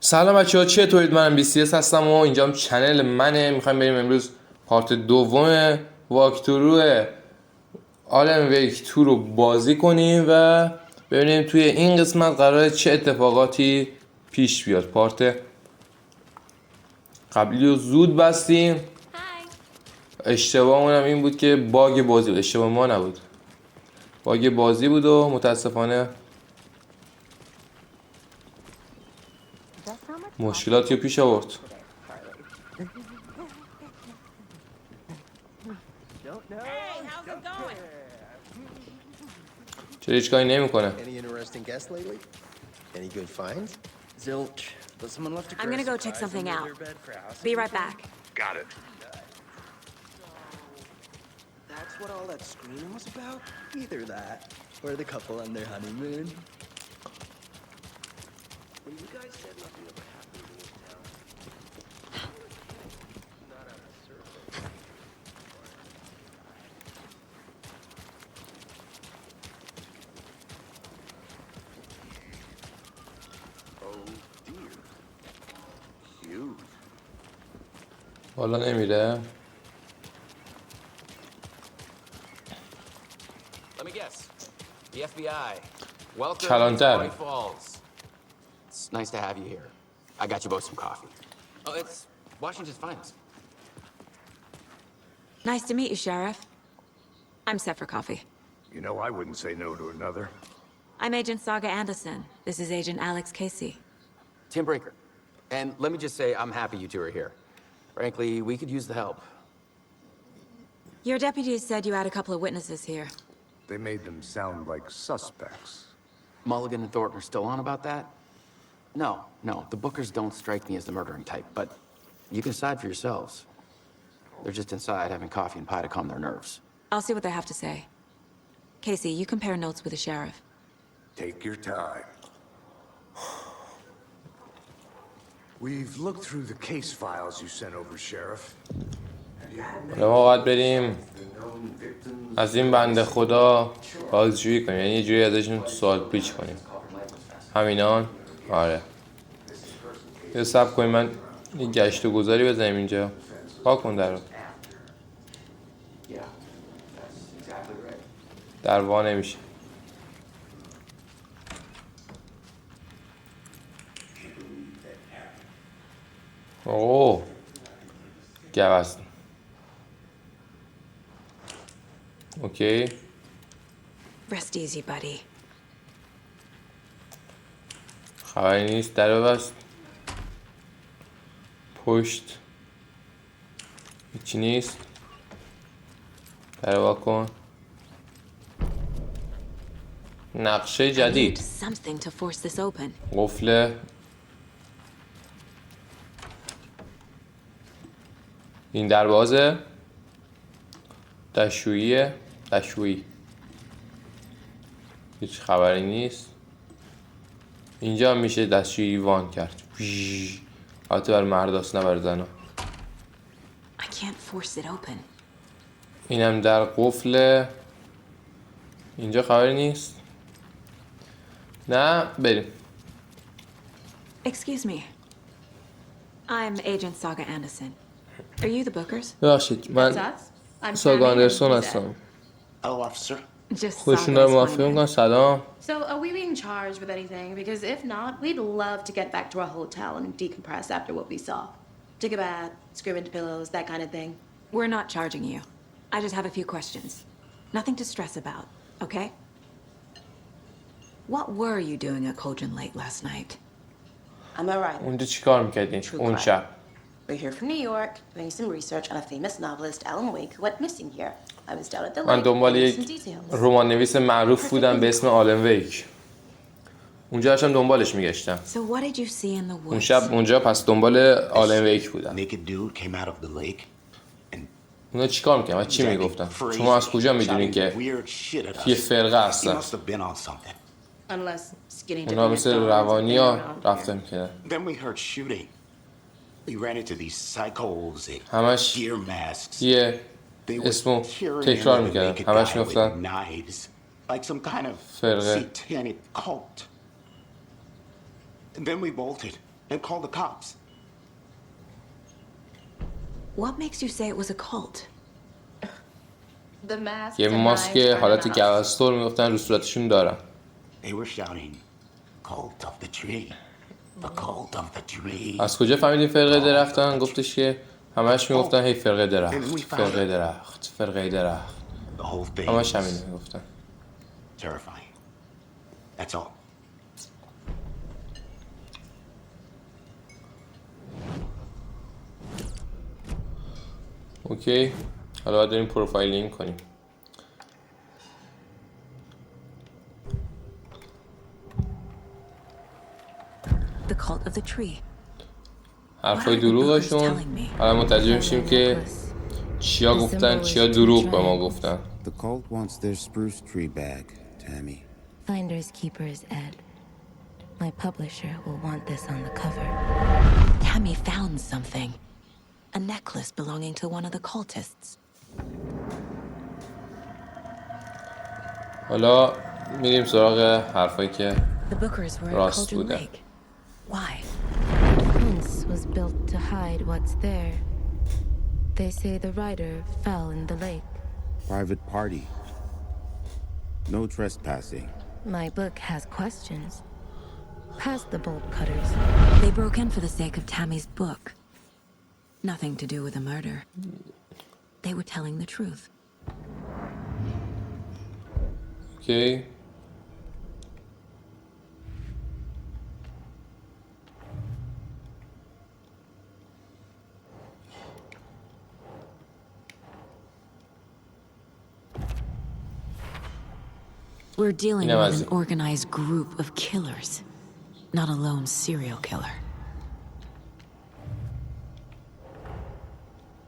سلام بچه‌ها، چطورید؟ منم BCS هستم و اینجام چنل منه. میخوایم بریم امروز پارت دوم واکترو آلن ویک 2 رو بازی کنیم و ببینیم توی این قسمت قراره چه اتفاقاتی پیش بیاد. پارت قبلی رو زود بستیم. اشتباهمون هم این بود که باگ بازی بود. اشتباه ما نبود، باگ بازی بود و متاسفانه مشکلاتی رو پیش آورد. چرا هیچ کاری نمی‌کنه؟ I'm gonna go check something out. Be right back. Got it. That's what all that screaming was about? Either that, or the couple on their honeymoon. When you guys said nothing ever happened in this town, not on the surface. Oh dear. Huge. حالا نمیره. Let me guess. The FBI. Welcome Kalanta. to Roy Falls. It's nice to have you here. I got you both some coffee. Oh, it's Washington's finest. Nice to meet you, Sheriff. I'm set for coffee. You know I wouldn't say no to another. I'm Agent Saga Anderson. This is Agent Alex Casey. Tim Brinker. And let me just say, I'm happy you two are here. Frankly, we could use the help. Your deputies said you had a couple of witnesses here. They made them sound like suspects. Mulligan and Thornton are still on about that? No. The Bookers don't strike me as the murdering type, but you can decide for yourselves. They're just inside having coffee and pie to calm their nerves. I'll see what they have to say. Casey, you compare notes with the sheriff. Take your time. We've looked through the case files you sent over, Sheriff. حالا ما باید بریم از این بنده خدا بازجویی کنیم، یعنی یه جوری ازشون سوال پیچ کنیم. همینان؟ آره. یه صبر کنیم، من یه گشت و گذاری بزنیم اینجا. پاک کن در رو. در وا نمیشه. اوه گوست. اوکی. Rest easy, buddy. خبری نیست. در رو بست. پشت هیچی نیست. در رو وا کن. نقشه I need جدید. something to force this open. قفل. این در بازه. دشوییه. دشویی. هیچ خبری نیست. اینجا میشه دستشویی وان کرد. البته برای مرداست نه برای زنا. I can't force it open. اینم در قفل. اینجا خبری نیست. نه بریم. Excuse me. I'm Agent Saga Anderson. Are you the Bookers? ببخشید من ساگا اندرسون هستم. Hello, officer. Just خودشون Saga دارم is موافقه fine. میکنن. سلام. So are we being charged with anything? Because if not, we'd love to get back to our hotel and decompress after what we saw. Take a bath, scream into pillows, that kind of thing. We're not charging you. I just have a few questions. Nothing to stress about, okay? What were you doing at Cauldron Lake last night? I'm a writer. اونجا چی کار میکردین اون شب؟ We're here from New York, doing some research on a famous novelist, Alan Wake, who went missing here. I was down at the من lake, دنبال getting some یک details. رمان نویس معروف بودم به اسم آلن ویک. اونجا داشتم دنبالش میگشتم. So what did you see in the اون woods? شب اونجا پس دنبال آلن ویک بودم. Naked dude came out of the lake and اونا چی کار میکنن؟ من چی میگفتم؟ شما از کجا میدونین که یه فرقه He هستن؟ must have been on something. Unless skinny dipping اونا his مثل thumbs روانی and ها around. رفتن میکنن. Then we heard shooting. We ran into these psychos in همش gear masks. یه They were اسمو tearing تکرار into the میکردن. naked همش guy with میگفتن knives, like some kind of فرقه. satanic cult. And then we bolted. and call the cops. What makes you say it was a cult? The mask یه ماسک حالت گوستور میگفتن رو صورتشون دارن. They were shouting, cult of the tree, the cult of the tree. از کجا فهمیدین فرقه درختن؟ گفتش که همش میگفتن هی فرقه درخت، فرقه درخت، فرقه درخت. The whole thing همش همین was میگفتن. terrifying. That's all. اوکی، حالا باید بریم پروفایلینگ کنیم. The cult of the tree. حرفای دروغشون حالا متوجه میشیم که چیا گفتن چیا دروغ به ما گفتن. The cult wants their spruce tree back, Tammy. Finders keepers, Ed. My publisher will want this on the cover. Tammy found something. A necklace belonging to one of the cultists. حالا میریم سراغ حرفایی که The Bookers were at راست Cauldron بوده. Lake. Why? The fence was built to hide what's there. They say the rider fell in the lake. Private party. No trespassing. My book has questions. Past the bolt cutters. They broke in for the sake of Tammy's book. Nothing to do with a murder. They were telling the truth. Okay. We're dealing You know, with as- an organized group of killers, not a lone serial killer.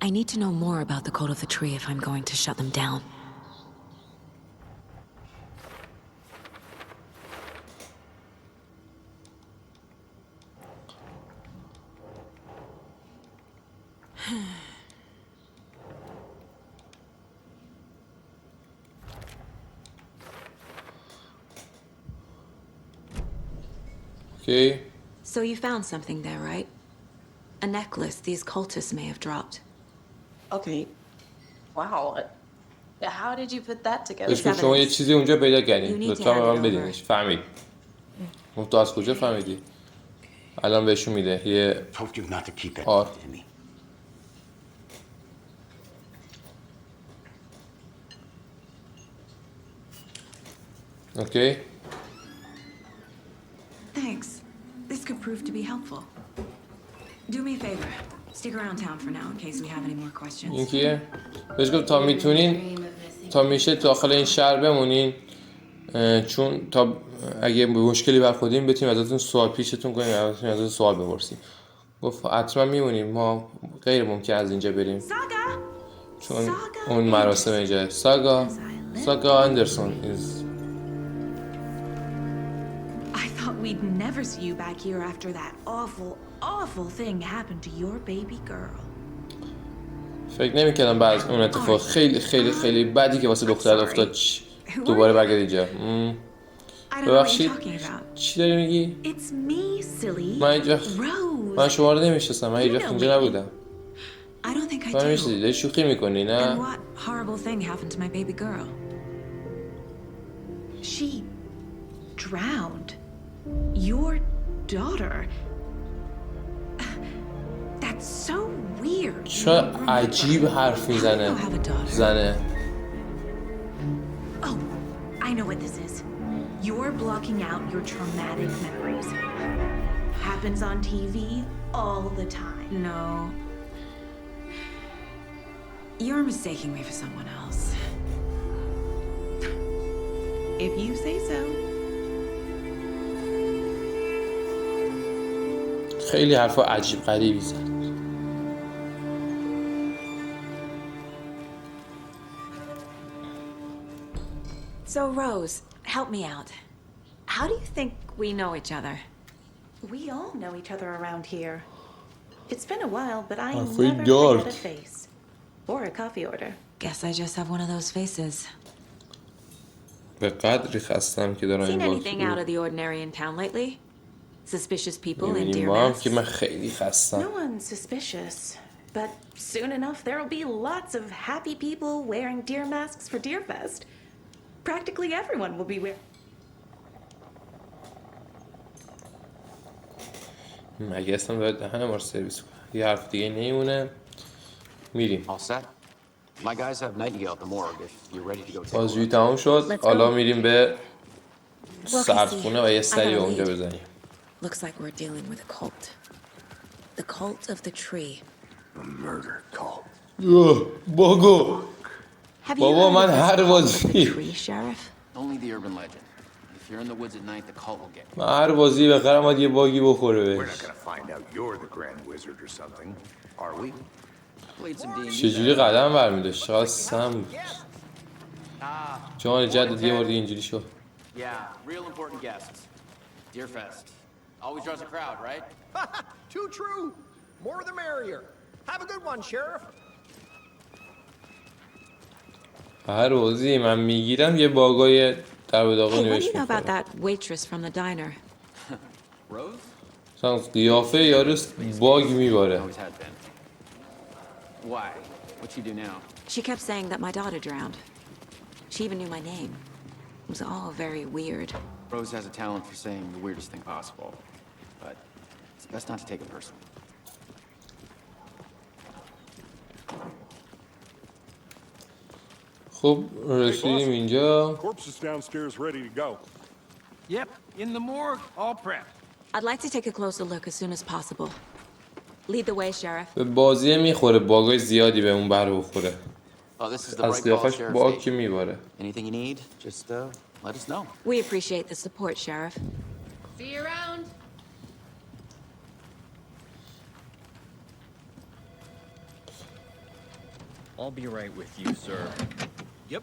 I need to know more about the cult of the tree if I'm going to shut them down. Okay. So you found something there, right? A necklace these cultists may have dropped. Okay. Wow. How did you put that together? بهش گفت شما یه چیزی اونجا پیدا You کردین، need to لطفا به hand من it بدینش. فهمید. گفت تو از کجا فهمیدی؟ الان بهشون میده یه Told you not to keep that, آر. Tammy. اوکی. Thanks. This could prove to be helpful. Do me a favor. Stick around town for now in case we have any more questions. این کیه؟ بهش گفت تا میتونین تا میشه داخل این شهر بمونین، چون تا اگه به مشکلی برخوردیم بتونیم ازتون سوال پیشتون کنیم، ازتون سوال بپرسیم. گفت حتما میمونیم، ما غیر ممکن از اینجا بریم چون اون مراسم اینجا. ساگا اندرسون is I thought we'd never see you back here after that awful thing happened to your baby girl. فکر نمی‌کردم بعد از اون اتفاق خیلی بدی که واسه دخترت افتاد دوباره برگرد اینجا. I don't know what you're ببخشید talking about. چی داری میگی؟ It's me, silly. من Rose. شما رو نمیشناسم، من هیچ وقت اینجا نبودم. I don't think I من do. میشناسی داری شوخی میکنی And نه؟ what horrible thing happened to my baby girl? She drowned. Your daughter. That's so weird. چرا عجیب حرف میزنه زنه. Oh, I know what this is. You're blocking out your traumatic memories. Happens on TV all the time. No. You're mistaking me for someone else. If you say so. خیلی حرفا عجیب غریبی زد. So, Rose, help me out. How do you think we know each other? We all know each other around here. It's been a while, but I I never forgot. forget a face. Or a coffee order. Guess I just have one of those faces. به قدری خستم که دارم Seen این anything out باز of the ordinary in town lately? Suspicious people in میبینیم deer ما هم masks. که من خیلی خستم. No one's suspicious. But soon enough, there'll be lots of happy people wearing deer masks for Deerfest. Practically everyone will be wearing. مگه اصلا باید دهن ما رو سرویس کنم. یه حرف دیگه نیمونه. میریم. All set? My guys have Nightingale at the morgue if you're ready to go take a بازجویی look. تموم شد. Let's حالا go. میریم به Well, سردخونه و یه سری I got a اونجا lead. بزنیم. Looks like we're dealing with a cult. The cult of the tree. A murder cult. باگو. Have you بابا heard من of this هر cult of the بازی tree, Sheriff? Only the urban legend. If you're in the woods at night, the cult will get you. من هر بازی به قرم یه باگی بخوره We're بهش. not gonna find out you're the Grand Wizard or something, are we? Played some D&D. چجوری قدم برمیداشت؟ چقدر سم بود. جان جد یه بار دیگه اینجوری شد. Yeah, real important guests. Deerfest. Always draws a crowd, right? Too true. More the merrier. Have a good one, Sheriff. Hey, هر بازی من میگیرم یه باگای در به داغونی what do بهش you know about میخوره. that waitress from the diner? Rose? مثلا قیافه یارو باگ میباره. Always had been. Why? What you do now? She kept saying that my daughter drowned. She even knew my name. It was all very weird. Rose has a talent for saying the weirdest thing possible. But it's best not to take it personally. خب رسیدیم اینجا. Corpse is downstairs ready to go. Yep, in the morgue, all prepped. I'd like to take a closer look as soon as possible. Lead the way, Sheriff. به بازی میخوره باگای زیادی به اون بر بخوره. Oh, this is the از right call, قیافش Sheriff باگ State. که میباره. Anything you need, just let us know. We appreciate the support, Sheriff. See you around. I'll be right with you, sir. Yep.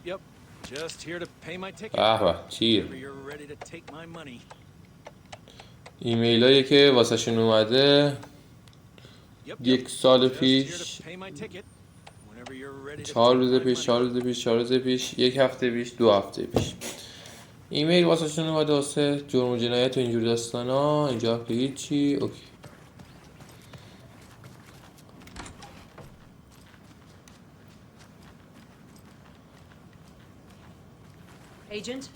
Just here to pay my ticket. به به چیه؟ Whenever you're ready to take my money. ایمیلایی که واسه شون اومده Yep. یک سال Just here پیش، to pay my ticket. Whenever you're ready to 4 take روز my پیش، money. 4 روز پیش، 4 روز پیش، یک هفته پیش، 2 هفته پیش. ایمیل واسه شون اومده واسه جرم و جنایت و اینجور داستانا. اینجا که هیچی. اوکی. Agent?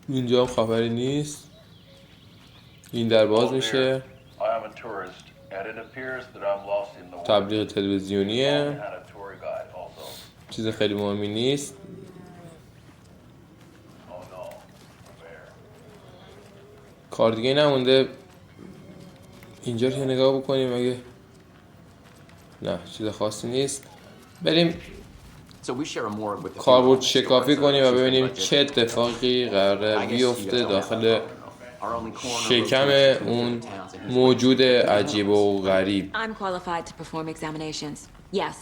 اینجا هم خبری نیست. این در باز میشه. I am a tourist, and it appears that I'm lost in the woods. تبلیغ تلویزیونیه. I had a tour guide also. چیز خیلی مهمی نیست. Oh no, where? کار دیگه نمونده. اینجا رو نگاه بکنیم اگه نه چیز خاصی نیست. بریم So we share a morgue with the کاربرد شکافی کنیم و ببینیم چه اتفاقی قراره بیفته داخل شکم اون موجود عجیب و غریب. I'm qualified to perform examinations. Yes.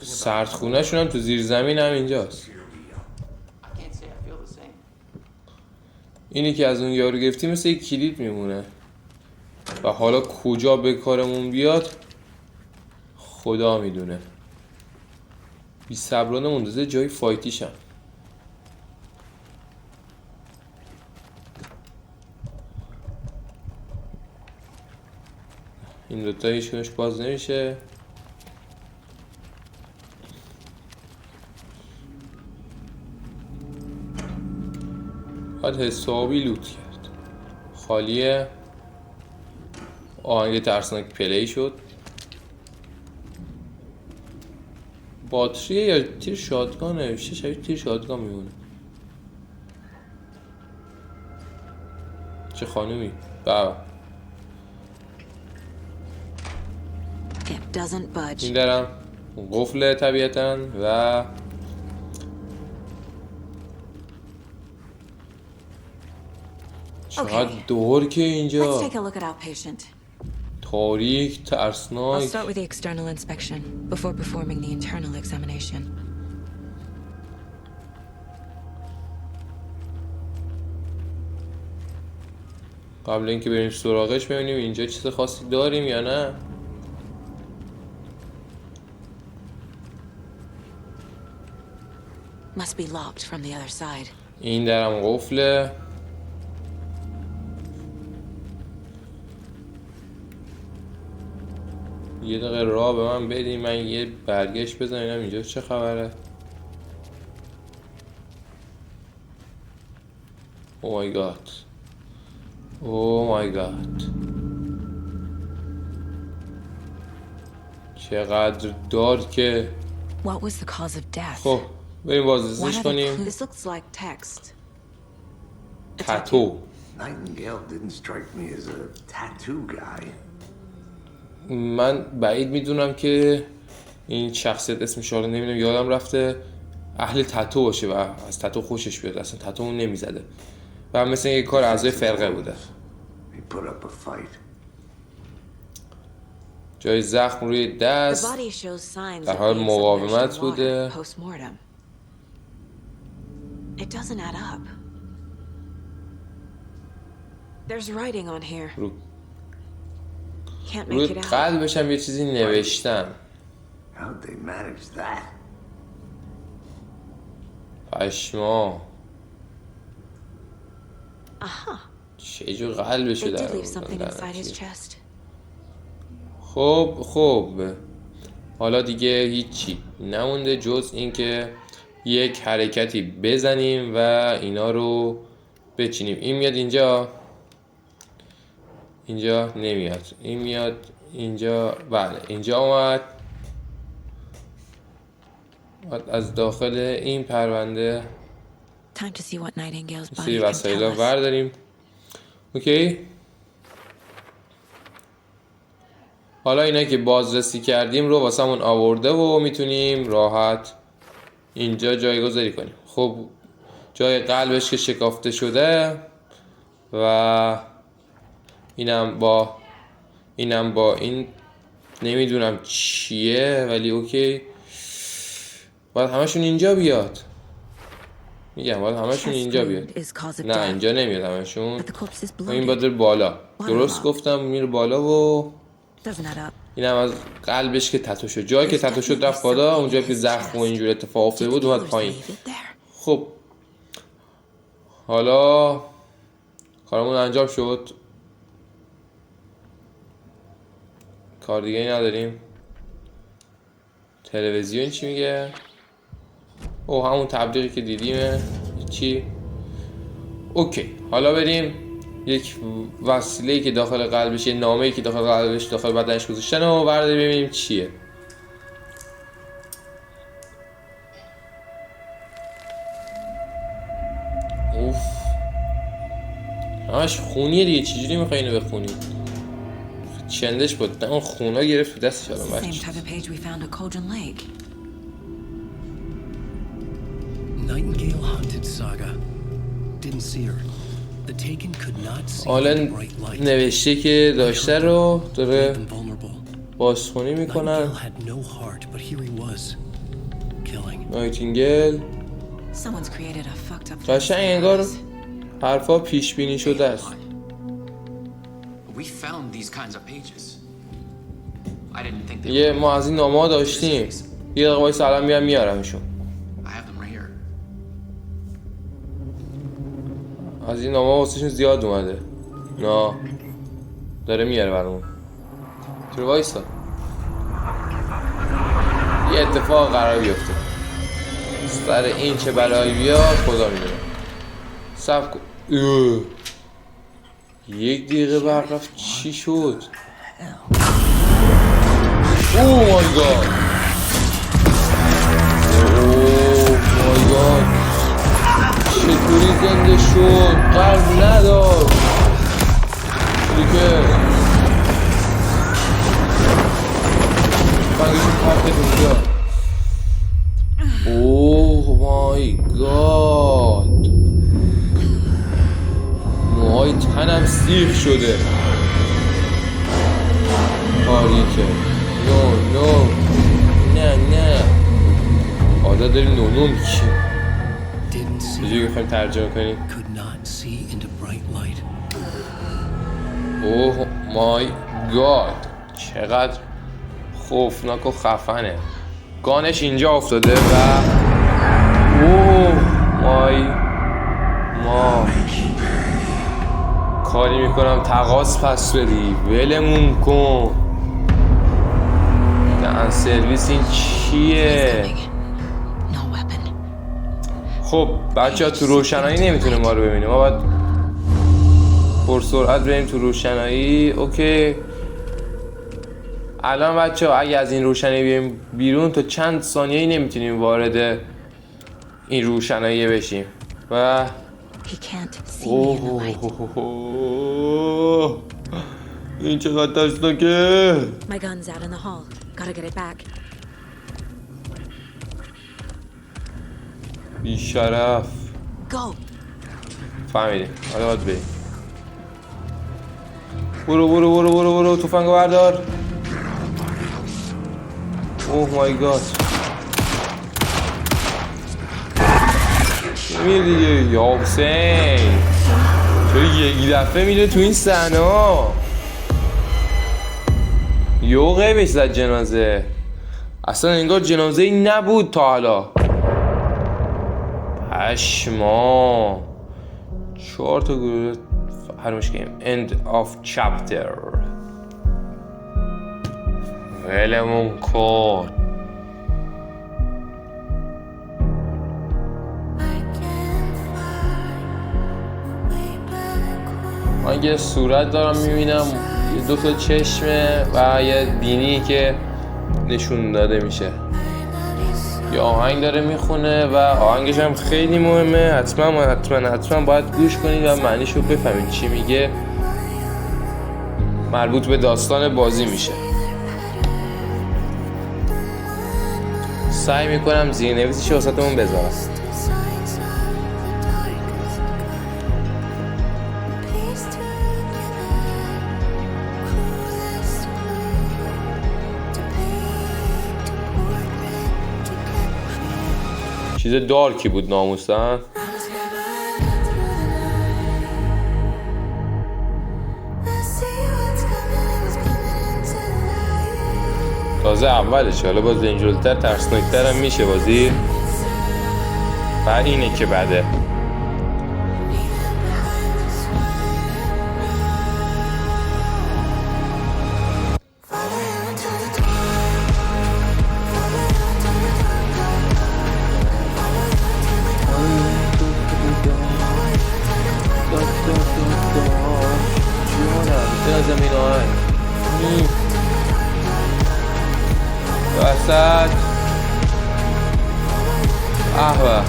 سردخونه شون هم تو زیر زمین هم اینجاست. اینی که از اون یارو گرفتی مثل یک کلید میمونه و حالا کجا به کارمون بیاد خدا میدونه. بی صبرانه منتظر جای فایتیشم. این دوتا هیچکنش باز نمیشه. باید حسابی لوت کرد. خالیه. آهنگ ترسناک پلی شد. باتریه یا تیر شاتگانه؟ میشه شبیه تیر شاتگان میمونه. چه خانومی؟ بابا It doesn't budge. این درم قفله طبیعتاً و چقدر دور که Let's اینجا take a look at our patient. تاریک I'll ترسناک. start with the external inspection before performing the internal examination. قبل اینکه بریم سراغش ببینیم اینجا چیز خاصی داریم یا نه. Must be locked from the other side. این درم قفله. یه دقیقه راه به من بدین، من یه برگشت بزنم اینجا چه خبره. Oh my god. Oh my god. چقدر دار که. What was the cause of death? خب بریم بازرسیش کنیم. This looks like text. تاتو. Nightingale didn't strike me as a tattoo guy. من بعید میدونم که این شخصیت اسمش رو نمیدونم، یادم رفته اهل تاتو باشه و از تاتو خوشش بیاد. اصلا تاتو اون نمیزده و مثل یه کار اعضای فرقه بوده. جای زخم روی دست در حال مقاومت بوده. روی قلبش هم یه چیزی نوشتن. پشما چه جور قلبشو در خب حالا دیگه هیچی نمونده جز اینکه یک حرکتی بزنیم و اینا رو بچینیم. این میاد اینجا نمیاد، این میاد اینجا. بله اینجا اومد. از داخل این پرونده سی وسایل ها برداریم. اوکی. حالا اینا که بازرسی کردیم رو واسمون آورده و میتونیم راحت اینجا جایگذاری کنیم. خب جای قلبش که شکافته شده و اینم با این نمیدونم چیه ولی اوکی. باید همشون اینجا بیاد. میگم باید همشون اینجا بیاد. نه اینجا نمیاد همشون. این باید بالا. درست گفتم میره بالا و اینم از قلبش که تتو شد. جایی که تتو شد رفت بالا، اونجا که زخم و اینجور اتفاق افتاده بود اومد پایین. خب حالا کارمون انجام شد. کار دیگه ای نداریم. تلویزیون چی میگه؟ او همون تبلیغی که دیدیمه. چی؟ اوکی حالا بریم یک وسیله‌ای که داخل قلبش، یه نامه‌ای که داخل قلبش داخل بدنش گذاشتن و برداریم ببینیم چیه. اوف همش خونیه دیگه، چجوری میخوای اینو بخونی؟ چندش بود اون خونا گرفت تو دستش. الان Nightingale hunted Saga. Didn't see her. The Taken could not see حالا نوشته که داشته رو داره بازخونی میکنن. نایتینگل قشنگ انگار حرفا پیش بینی شده است. یه ما از این نامه ها داشتیم. یه دقیقه باید سلام میارمشون. از این نامه واسهشون زیاد اومده. نه داره میاره برامون. چرا وایستا؟ یه اتفاق قرار بیفته سر این چه بلایی بیاد خدا میدونه. صبر کن. یک دقیقه برق رفت. چی شد؟ اوه مای گاد. اوه مای گاد چطوری زنده شد؟ قلب ندار. دیگه بگیشون پرده اونجا. اوه مای گاد موهای تنم سیخ شده. تاریکه. نو نه حالا داریم نونو میکشیم. چجوری بخوایم ترجمه کنیم؟ اوه مای گاد، چقدر خوفناک و خفنه. گانش اینجا افتاده و اوه مای کاری میکنم تقاص پس بدی، ولمون کن. دهن سرویس این چیه؟ خب بچه ها تو روشنایی نمیتونه ما رو ببینیم، ما باید پرسرعت بریم تو روشنایی. اوکی الان بچه ها اگه از این روشنایی بریم بیرون تا چند ثانیه‌ای نمیتونیم وارد این روشنایی بشیم و این چقدر ترسناکه. My gun's out in the hall. Gotta get it back. بیشرف. Go. فهمیدیم حالا باید بریم. برو تفنگو بردار. اوه مای گاد میره دیگه. یا حسین چرا یک دفعه میره تو این صحنه ها؟ یو غیبش زد جنازه، اصلا انگار جنازه ای نبود تا حالا. پشما 4 تا گروه فراموش کنیم. End of chapter. ولمون کن. من یه صورت دارم میبینم، یه 2 تا چشمه و یه بینی که نشون داده میشه. یه آهنگ داره میخونه و آهنگش هم خیلی مهمه. حتما باید گوش کنید و معنیشو بفهمید چی میگه. مربوط به داستان بازی میشه. سعی میکنم زیرنویسش واسهتون بذارم. چیز دارکی بود ناموسن. تازه اولش، حالا باز اینجورتر ترسناکتر هم میشه بازی. و اینه که بده. وسط احوه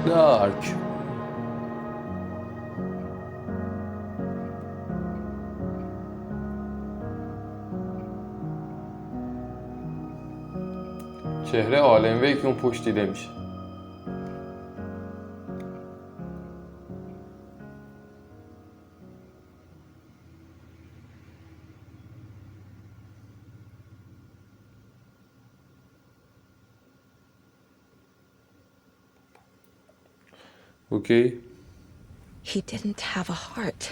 دارک. چهره عالمه که اون پشت دیده میشه. اوکی. He didn't have a heart,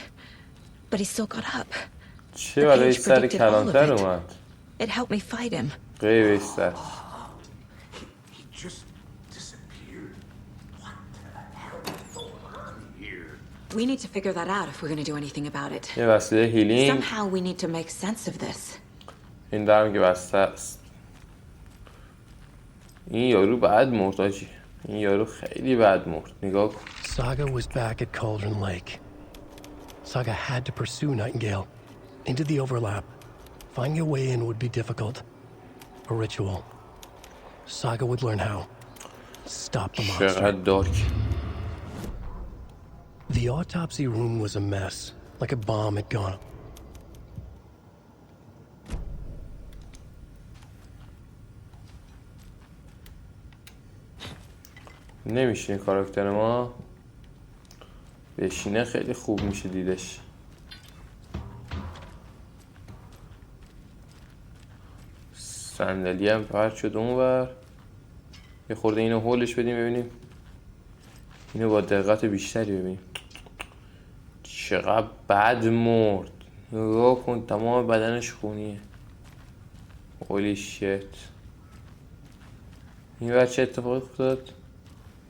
but he still got up. چه برای سر کلانتر اومد؟ It helped me fight him. غیبش زد. He just disappeared. What the hell? Here. We need to figure that out if we're going to do anything about it. یه وسیله هیلینگ. Somehow we need to make sense of this. این درم که بسته است. این یارو بد مرد آجی. این یارو خیلی بد مرد. نگاه کن. Saga was back at Cauldron Lake. Saga had to pursue Nightingale into the overlap. Finding a way in would be difficult. A ritual. Saga would learn how. Stop the monster. چقدر دارک. The autopsy room was a mess, like a bomb had gone. نمیشینه کاراکتر ما. بشینه خیلی خوب میشه دیدش. صندلی هم پرت شد اونور. یه خورده اینو هولش بدیم ببینیم. اینو با دقت بیشتری ببینیم. چقدر بد مرد. نگاه کن تمام بدنش خونیه. هولی شیت. این بچه اتفاقی افتاد.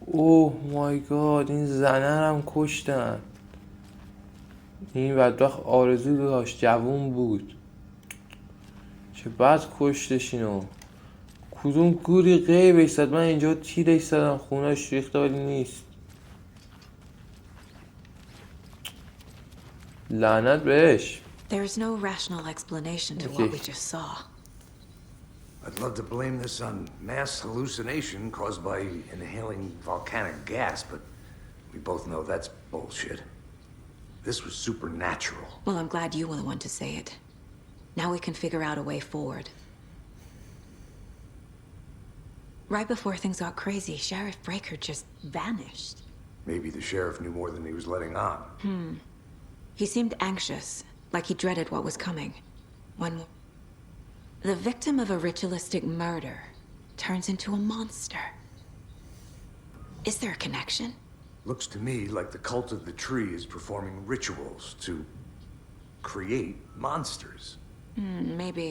اوه مای گاد، این زنه هم کشتن. این بدبخت آرزو داشت، جوون بود. چه بد کشتش اینو. کدوم گوری غیبش زد. من اینجا تیرش زدم خونهش ریخته ولی نیست. لعنت بهش. There's no rational explanation to what we just saw. I'd love to blame this on mass hallucination caused by inhaling volcanic gas, but we both know that's bullshit. This was supernatural. Well, I'm glad you were the one to say it. Now we can figure out a way forward. Right before things got crazy, Sheriff Breaker just vanished. Maybe the sheriff knew more than he was letting on. He seemed anxious, like he dreaded what was coming. The victim of a ritualistic murder turns into a monster. Is there a connection? Looks to me like the cult of the tree is performing rituals to create monsters. Maybe.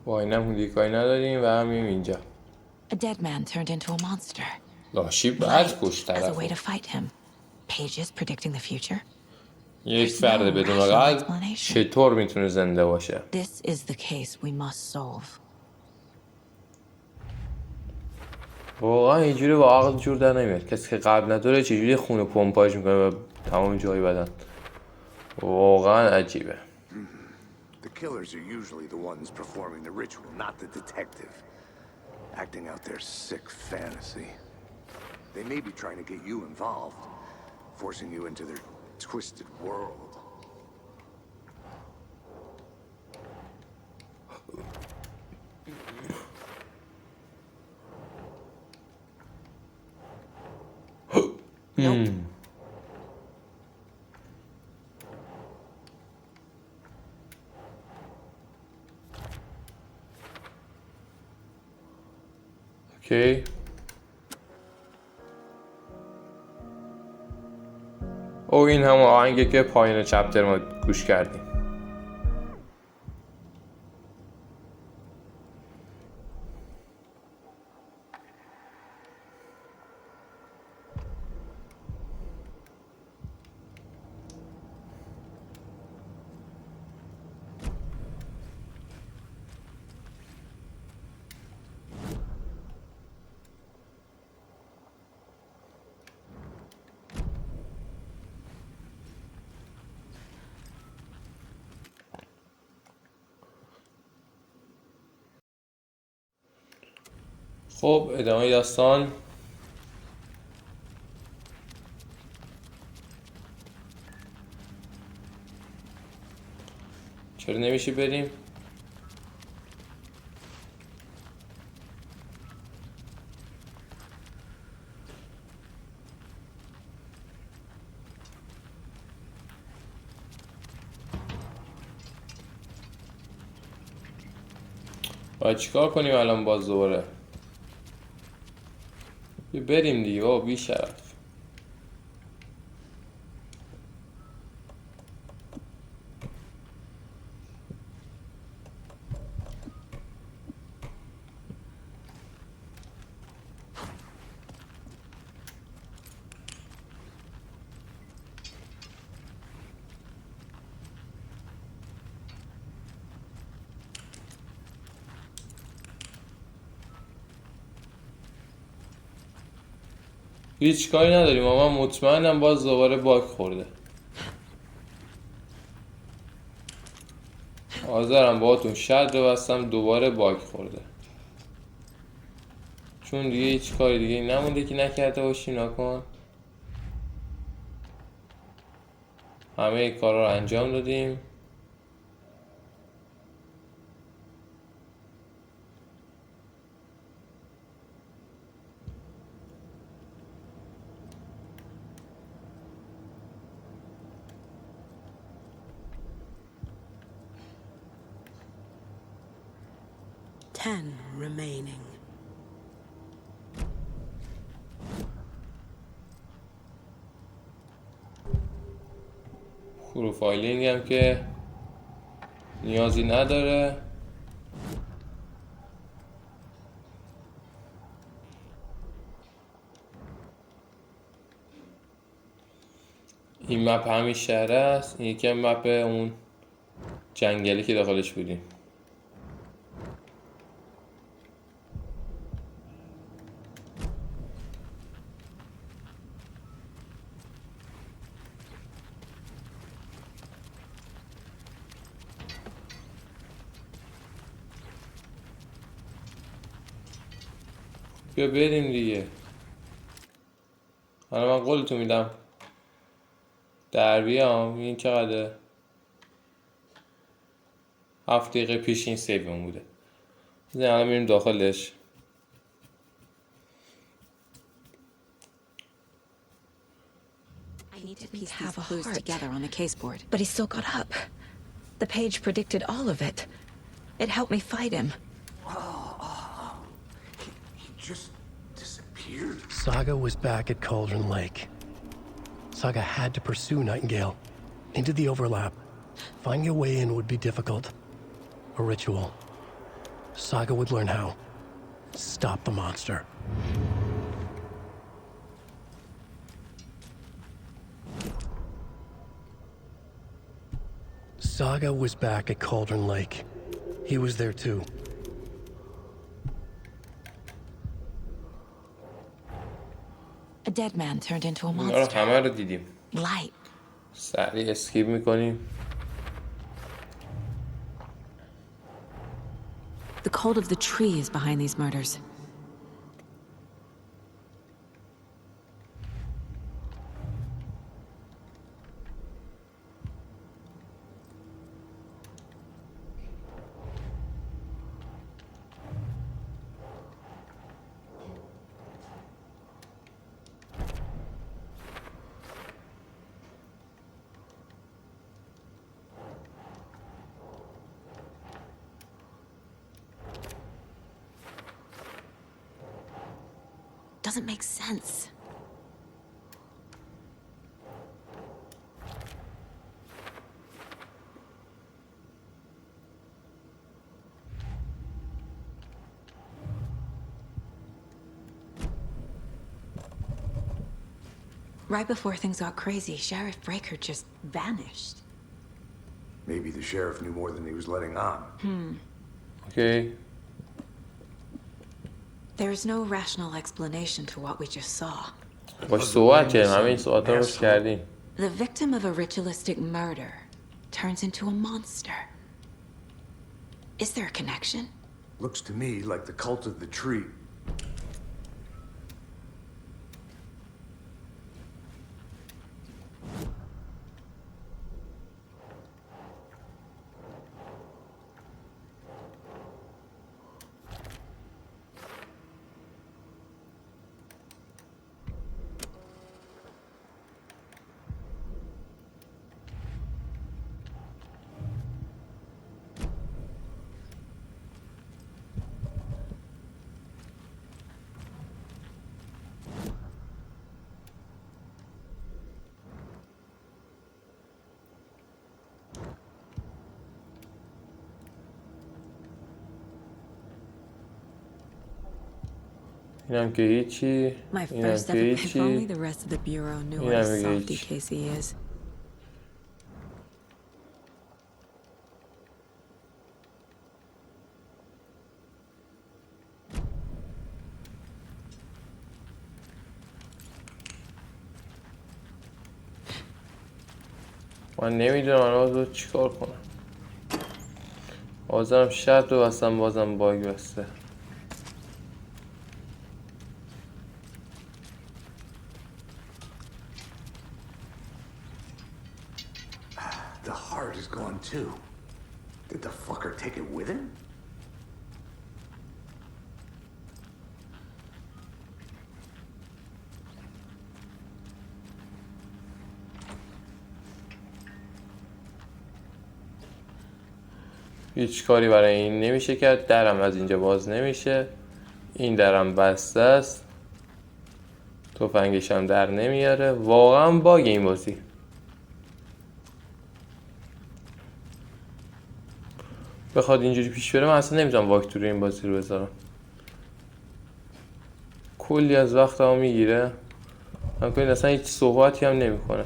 با اینم هولیکایی نداریم و همیم اینجا. A dead man turned into a monster. لاشی بعد کشت As a طرف. way to fight him. Pages predicting the future. یک فرد بدون قلب چطور میتونه زنده باشه؟ This is the case we must solve. واقعا اینجوری با عقل جور در نمیاد. کسی که قلب نداره چجوری خون پمپاژ میکنه و تمام جای بدن. واقعا عجیبه. The killers are usually the ones performing the ritual, not the detective. Acting out their sick fantasy. They may be trying to get you involved, forcing you into their twisted world. Nope. اوکی. او این همون آهنگه که پایین چپتر ما گوش کردیم. خب ادامه داستان. چرا نمیشه بریم؟ باید چیکار کنیم الان باز دوباره؟ بریم دیگه بابا بی شرف. هیچ کاری نداریم اما من مطمئنم باز دوباره باگ خورده. حاضرم باهاتون شرط بستم دوباره باگ خورده، چون دیگه هیچ کاری دیگه نمونده که نکرده باشیم. نکن همه کارا رو انجام دادیم. remaining. پروفایلینگ هم که نیازی نداره. این مپ همین شهر است. این یکی مپ اون جنگلی که داخلش بودیم. بیا بریم دیگه. حالا من قولتو میدم در بیام. این چقدره؟ 7 دقیقه پیش این سیومون بوده. الان میریم داخلش. I need to piece these clues together on the caseboard. But he still got up. The page predicted all of it. It helped me fight him. He just disappeared. Saga was back at Cauldron Lake. Saga had to pursue Nightingale into the overlap. Finding a way in would be difficult. A ritual. Saga would learn how. Stop the monster. Saga was back at Cauldron Lake. He was there too. A dead man turned into a اینا رو monster. همه رو دیدیم. Light. سریع اسکیپ میکنیم. The cult of the tree is behind these murders. Doesn't make sense. Right before things got crazy, Sheriff Breaker just vanished. Maybe the sheriff knew more than he was letting on. Okay. There's no rational explanation to what we just saw. باش صحبت کردیم. همه این صحبت رو کردیم. The victim of a ritualistic murder turns into a monster. Is there a connection? Looks to me like the cult of the tree. اینم که هیچی. My اینم first که ever if only هیچی. the rest of the bureau knew اینم what a دیگه softy هیچی. Casey is. من نمیدونم الان باید چیکار کنم. بازم شرط رو بستم بازم باگ بسته. The heart is gone too. Did the fucker take it with him? هیچ کاری برای این نمیشه کرد. درم از اینجا باز نمیشه. این درم بسته است. تفنگش هم در نمیاره. واقعا باگ این بازی. بخواد اینجوری پیش بره من اصلا نمیتونم واکترو این بازی رو بذارم. کلی از وقتمو میگیره. من کنید اصلا هیچ صحبتی هم نمیکنه.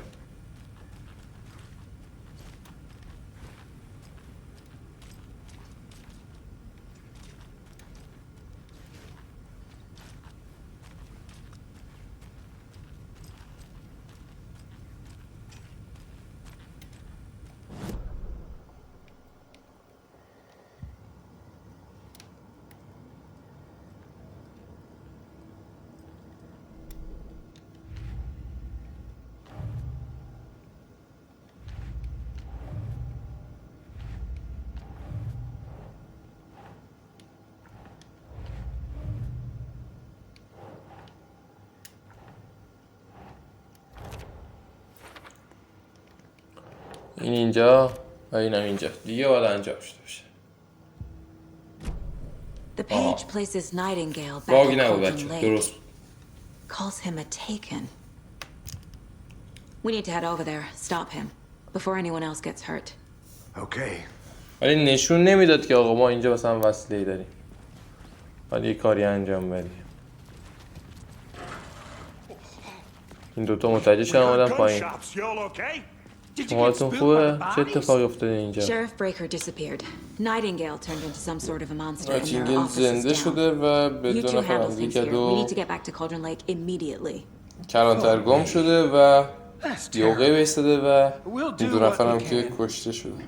این اینجا و اینم اینجا دیگه باید انجام شده باشه. The page places Nightingale back باگی at نبود Cauldron بچه. Lake. درست. Calls him a taken. We need to head over there, stop him, before anyone else gets hurt. Okay. ولی نشون نمیداد که آقا ما اینجا مثلا وسیله‌ای داریم. باید یه کاری انجام بدیم. این دوتا متوجه شدن اومدن پایین. حالتون خوبه؟ چه اتفاقی افتاده اینجا؟ Sheriff Breaker disappeared. Nightingale turned into some sort of a monster and their نایتینگل office زنده is شده down. و You بدون two handle فرانزی things کرد here. We و need to get back to Cauldron Lake immediately. کلانتر گم شده و یوقع بیستده و این دو نفرم که کشته شده.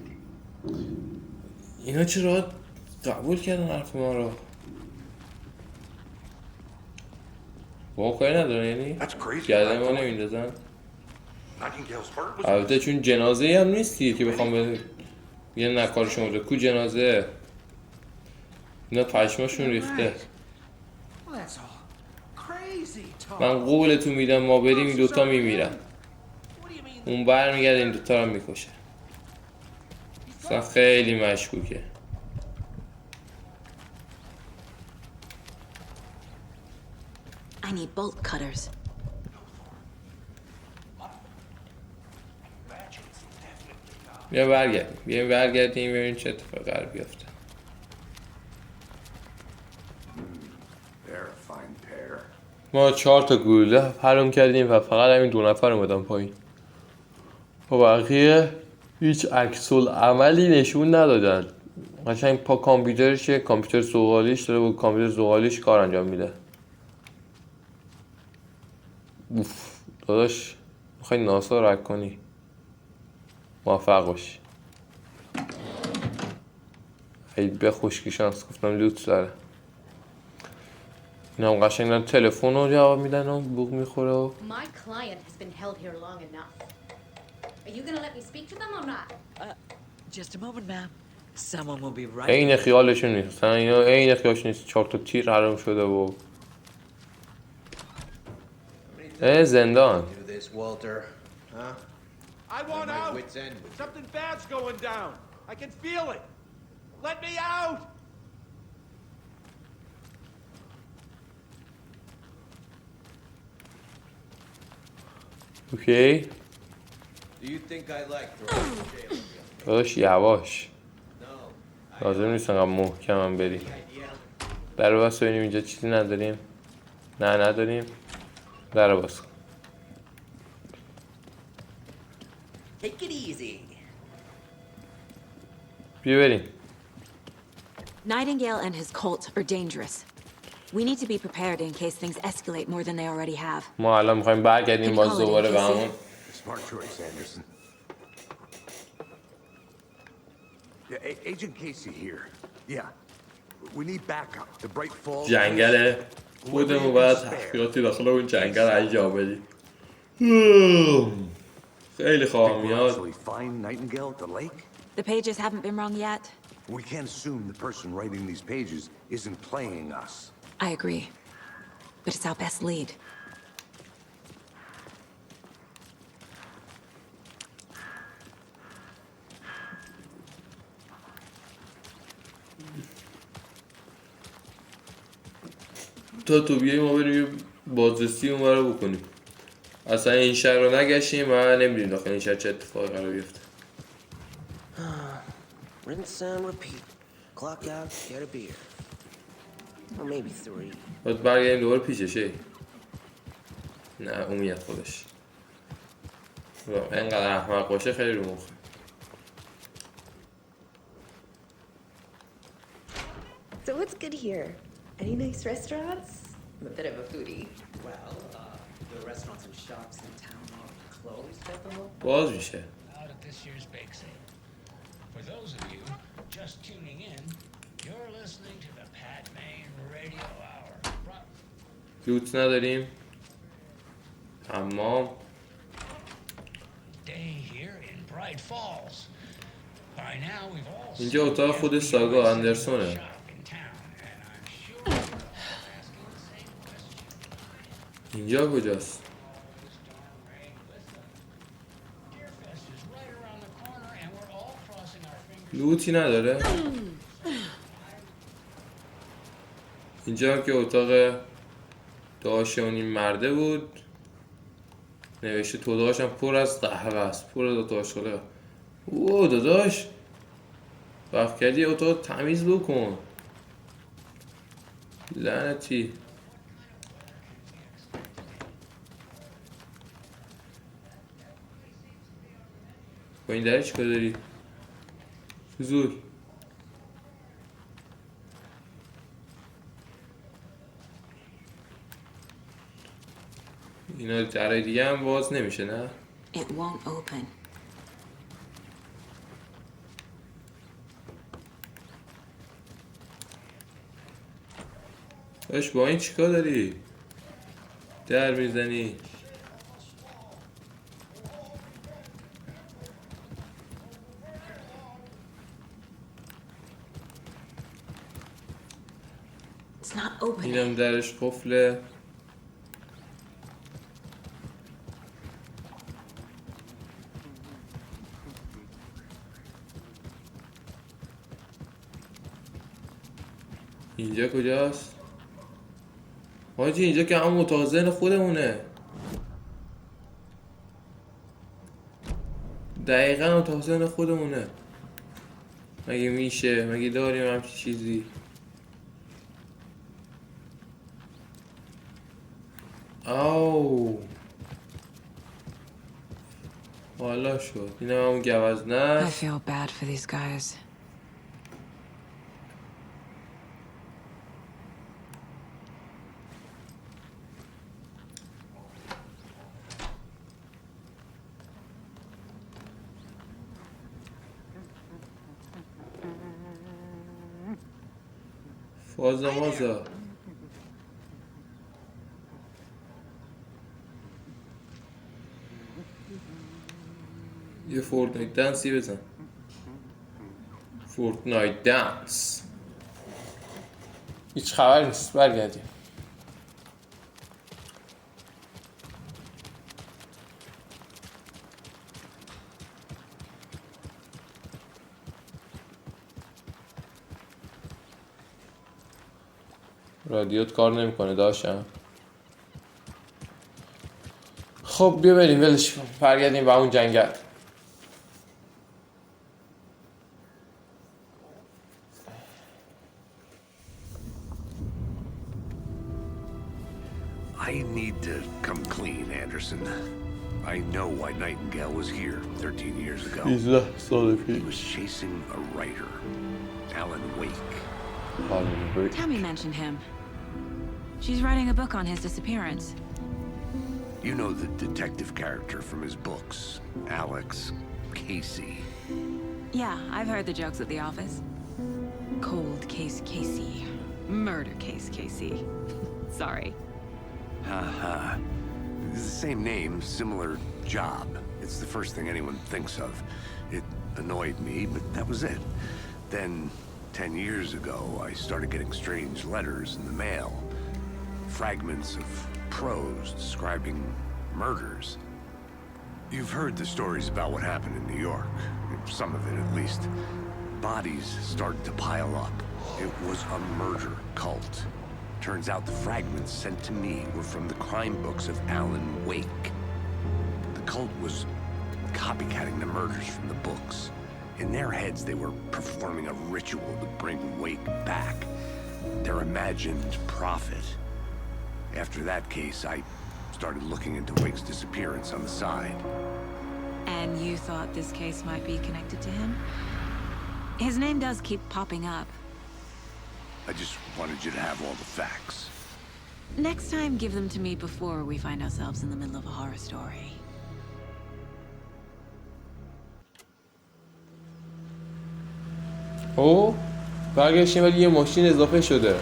اینا چرا قبول کردن حرف ما رو؟ واقعی ندارن یعنی؟ گردن ما نمیندازن؟ البته چون جنازه هم نیستی که بخوام یه نکار شما بوده. کو جنازه؟ اینا پشماشون ریخته. من قولتون میدم ما بریم این دوتا میمیرن. اون برمیگرده این دوتا رو میکشه. اصلا خیلی مشکوکه. I need bolt cutters. بیا برگردیم ببینیم چه اتفاقی قرار بیفته. ما 4 تا گلوله پرام کردیم و فقط همین 2 نفر اومدن پایین. و بقیه هیچ عکس‌العملی نشون ندادن. قشنگ پا کامپیوترشه، کامپیوتر زغالیش داره با کامپیوتر زغالیش کار انجام میده. اوف داداش میخوای ناسا رو رک کنی موفق باشی. خیلی به خوشکی شانس گفتم لوت داره. این هم قشنگ دارن تلفن رو جواب میدن و بوق میخوره و My client has been held here long enough. Are you gonna let me speak to them or not? Just a moment, ma'am. Someone will be right. این خیالشون نیست. اینا این خیالشون نیست. 4 تا تیر حرام شده و زندان. I want out. Something bad's going down. I can feel it. Let me out. اوکی. Do you think I like throwing jail? داداش یواش. لازم نیست انقدر محکم هم بری. در بس ببینیم اینجا چیزی نداریم. نه نداریم. در باز کن. Take it easy. بیا بریم. Nightingale and his cult are dangerous. We need to be prepared in case things escalate more than they already have. ما الان میخوایم برگردیم باز دوباره به همون. Smart choice, Anderson. Yeah, Agent Casey here. Yeah. We need backup. The Bright Falls. جنگل خودمون باید تحقیقاتی داخل اون جنگل انجام بدیم. خیلی خواهم میاد. The pages haven't been wrong yet. We can't assume the person writing these pages isn't playing us. I agree. But it's our best lead. تو بیایی ما بریم بازرسی اونور رو بکنیم. اصلا این شهر رو نگشتیم و نمیدونیم داخل این شهر چه اتفاقی قرار بیفته. Rinse and repeat. Clock out, get a beer. Or maybe 3. باید برگردیم دوباره پیششه. نه اون میاد خودش. اینقدر احمق باشه خیلی رو مخه. So what's good here? Any nice restaurants? I'm a bit of a foodie. Well, the restaurants and shops in town are closed at the moment. باز میشه. Out at this year's bake sale. For those of you just tuning in, you're listening to the Pat Main Radio Hour. لوت نداریم. تمام. Day here in Bright Falls. By now we've all اینجا اتاق خود ساگا اندرسونه. اینجا کجاست؟ لوتی نداره؟ اینجا که اتاق داشته اون این مرده بود نوشته تو داشتم پر از قهوه است، پر از اتاقش خاله. اوه داداش وقت کردی اتاق تمیز بکن لعنتی. با این دره چیکار داری؟ زور اینا درای دیگه هم باز نمیشه نه؟ It won't open. باش با این چیکار داری؟ در میزنی؟ اینم درش قفله. اینجا کجاست؟ حاجی اینجا که همون اتاق ذهن خودمونه. دقیقا اتاق ذهن خودمونه. مگه میشه؟ مگه داریم همچین چیزی؟ آو حالا شد. اینم همون گوزنه. I feel bad for these guys. فازا مازا یه فورتنایت دنسی بزن. فورتنایت دنس. هیچ خبر نیست. برگردیم. رادیوت کار نمیکنه داشتم. خب بیا بریم ولش کن. برگردیم به اون جنگل. I need to come clean, Anderson. I know why Nightingale was here 13 years ago. He was chasing a writer, Alan Wake. Tammy mentioned him. She's writing a book on his disappearance. You know the detective character from his books, Alex Casey. Yeah, I've heard the jokes at the office. Cold case Casey. Murder case Casey. Sorry. Haha. It's the same name, similar job. It's the first thing anyone thinks of. It annoyed me, but that was it. Then, 10 years ago, I started getting strange letters in the mail. Fragments of prose describing murders. You've heard the stories about what happened in New York. Some of it, at least. Bodies started to pile up. It was a murder cult. Turns out the fragments sent to me were from the crime books of Alan Wake. The cult was copycatting the murders from the books. In their heads, they were performing a ritual to bring Wake back. Their imagined prophet. After that case, I started looking into Wake's disappearance on the side. And you thought this case might be connected to him? His name does keep popping up. I just wanted you to have all the facts. Next time, give them to me before we find ourselves in the middle of a horror story. او برگشتیم ولی یه ماشین اضافه شده.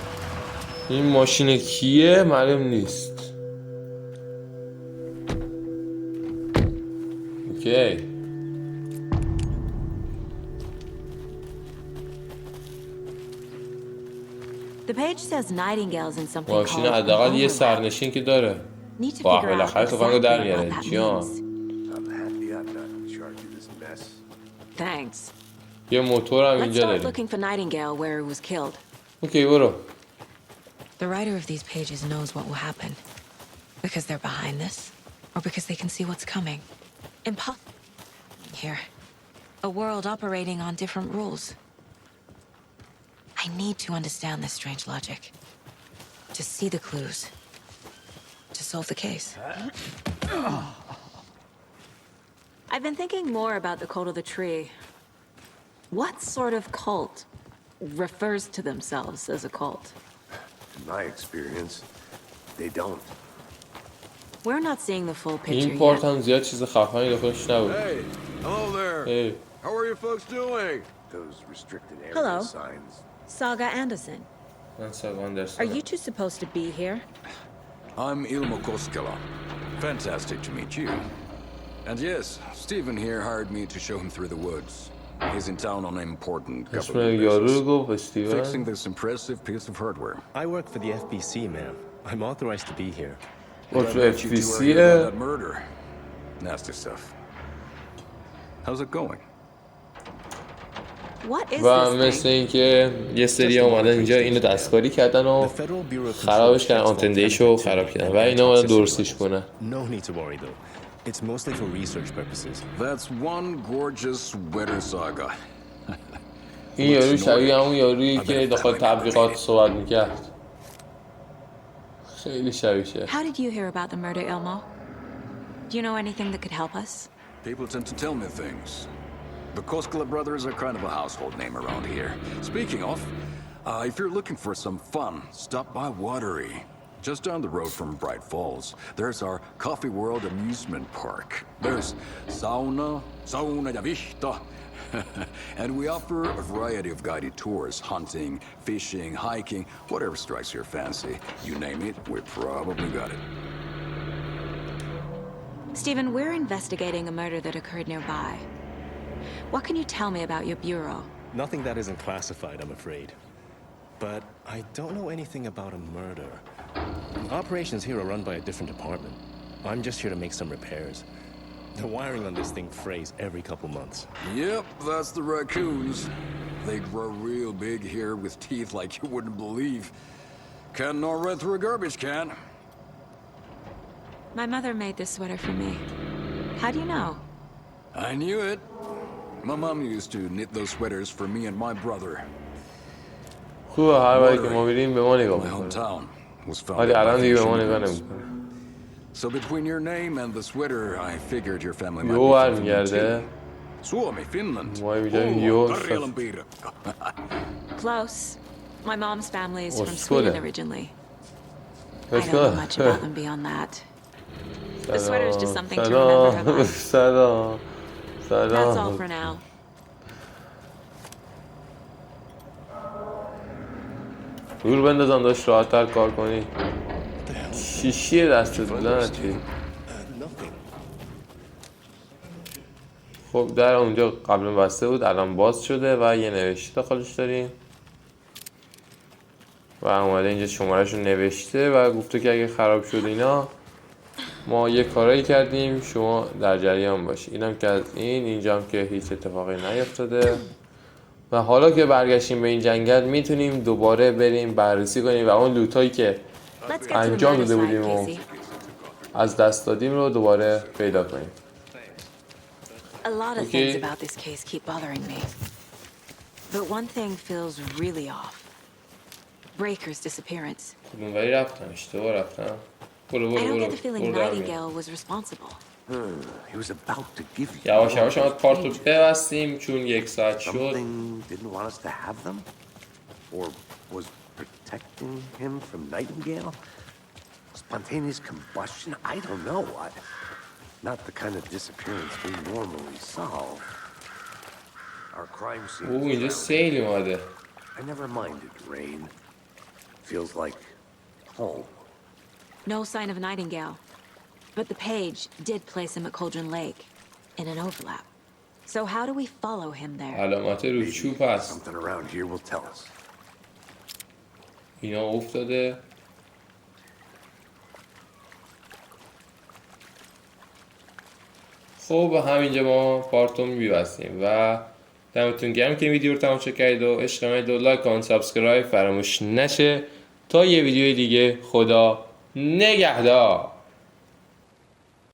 این ماشین کیه معلوم نیست. اوکی. The page says Nightingale's in something ماشین called حداقل یه overlap. سرنشین که داره. Need to واه figure out بالاخره تفنگو exactly در what میاره that جیان. means. I'm happy I'm not in charge of this mess. Thanks. یه موتور هم Let's اینجا start داریم. looking for Nightingale where he was killed. اوکی برو. The writer of these pages knows what will happen. Because they're behind this, or because they can see what's coming. Here. A world operating on different rules. I need to understand this strange logic. To see the clues. To solve the case. I've been thinking more about the cult of the tree. What sort of cult refers to themselves as a cult? In my experience, they don't. We're not seeing the full picture این yet. پارت هم زیاد چیز خفنی داخلش نبود. Hey, hello there. Hey. How are you folks doing? Those restricted area Hello. signs. Saga Anderson. من Saga Anderson. Are you two supposed to be here? I'm Ilmo Koskela. Fantastic to meet you. And yes, Stephen here hired me to show him through the woods. He's in town on an important government business, fixing this impressive piece of hardware. I work for the FBC, ma'am. I'm authorized to be here. I bet you two are here about that murder. Nasty stuff. How's it going? What is و this مثل thing? اینکه یه سری اومدن اینجا اینو دستکاری کردن و خرابش کردن، آنتندهشو خراب کردن و اینا اومدن درستش کنن. No need to worry though. It's mostly for research purposes. That's one gorgeous weather saga. این یارو شبیه همون یارویی که داخل تبلیغات صحبت میکرد. خیلی شبیشه. How did you hear about the murder, Ilmo? Do you know anything that could help us? People tend to tell me things. The Koskela brothers are kind of a household name around here. Speaking of, if you're looking for some fun, stop by Watery. Just down the road from Bright Falls, there's our Coffee World amusement park. There's sauna ja vihta. And we offer a variety of guided tours, hunting, fishing, hiking, whatever strikes your fancy. You name it, we probably got it. Stephen, we're investigating a murder that occurred nearby. What can you tell me about your bureau? Nothing that isn't classified, I'm afraid. But I don't know anything about a murder. Operations here are run by a different department. I'm just here to make some repairs. The wiring on this thing frays every couple months. Yep, that's the raccoons. They grow real big here with teeth like you wouldn't believe. Can't gnaw right through a garbage can. My mother made this sweater for me. How do you know? I knew it. My mom used to knit those sweaters for me and my brother. خوبه هر وقتی که ما بریم به ما نگاه My میکنه. hometown was ولی founded الان by دیگه به ما Asian نگاه Greeks. نمیکنه. So between your name and the sweater, I figured your family might یو be from برمیگرده. Suomi, Finland. ما میگم یو. Karjalan piirakka. Close. My mom's family is Oh, from Sweden. Sweden originally. I don't know much about them beyond that. The sweater is just something to remember her by. سلام. That's all for سلام. now. دور بندازم داشت راحت‌تر کار کنی. شیشی دستت لعنتی. خب در اونجا قبلا بسته بود الان باز شده و یه نوشته داخلش داریم و اومده اینجا شماره‌شو نوشته و گفته که اگه خراب شد اینا ما یه کارایی کردیم شما در جریان باشی. اینم که از اینجا هم که هیچ اتفاقی نیفتاده و حالا که برگشتیم به این جنگل میتونیم دوباره بریم بررسی کنیم و اون لوتایی که انجام داده بودیم و از دست دادیم رو دوباره پیدا کنیم. A lot of things about this case keep bothering me. But one thing feels really off. Breaker's disappearance. اونوری رفتم اشتباه رفتم. برو I don't get the feeling Nightingale was responsible. He was about to give you. یواش یواش ما کارتو ببستیم چون 1 ساعت شد. Something didn't want us to have them, or was protecting him from Nightingale. Spontaneous combustion? I don't know. Not the kind of disappearance we normally solve. Our crime scene. اینجا سیل اومده. I never minded rain. Feels like home. No sign of Nightingale. But the page did place him at Cauldron Lake in an overlap. So how do we follow him there? علامت رو چوب هست. Something around here will tell us. اینا افتاده. خب همینجا ما پارتو میبستیم و دمتون گرم که ویدیو رو تماشا کردید و عشق کنید و لایک و سابسکرایب فراموش نشه تا یه ویدیوی دیگه. خدا نگهدار.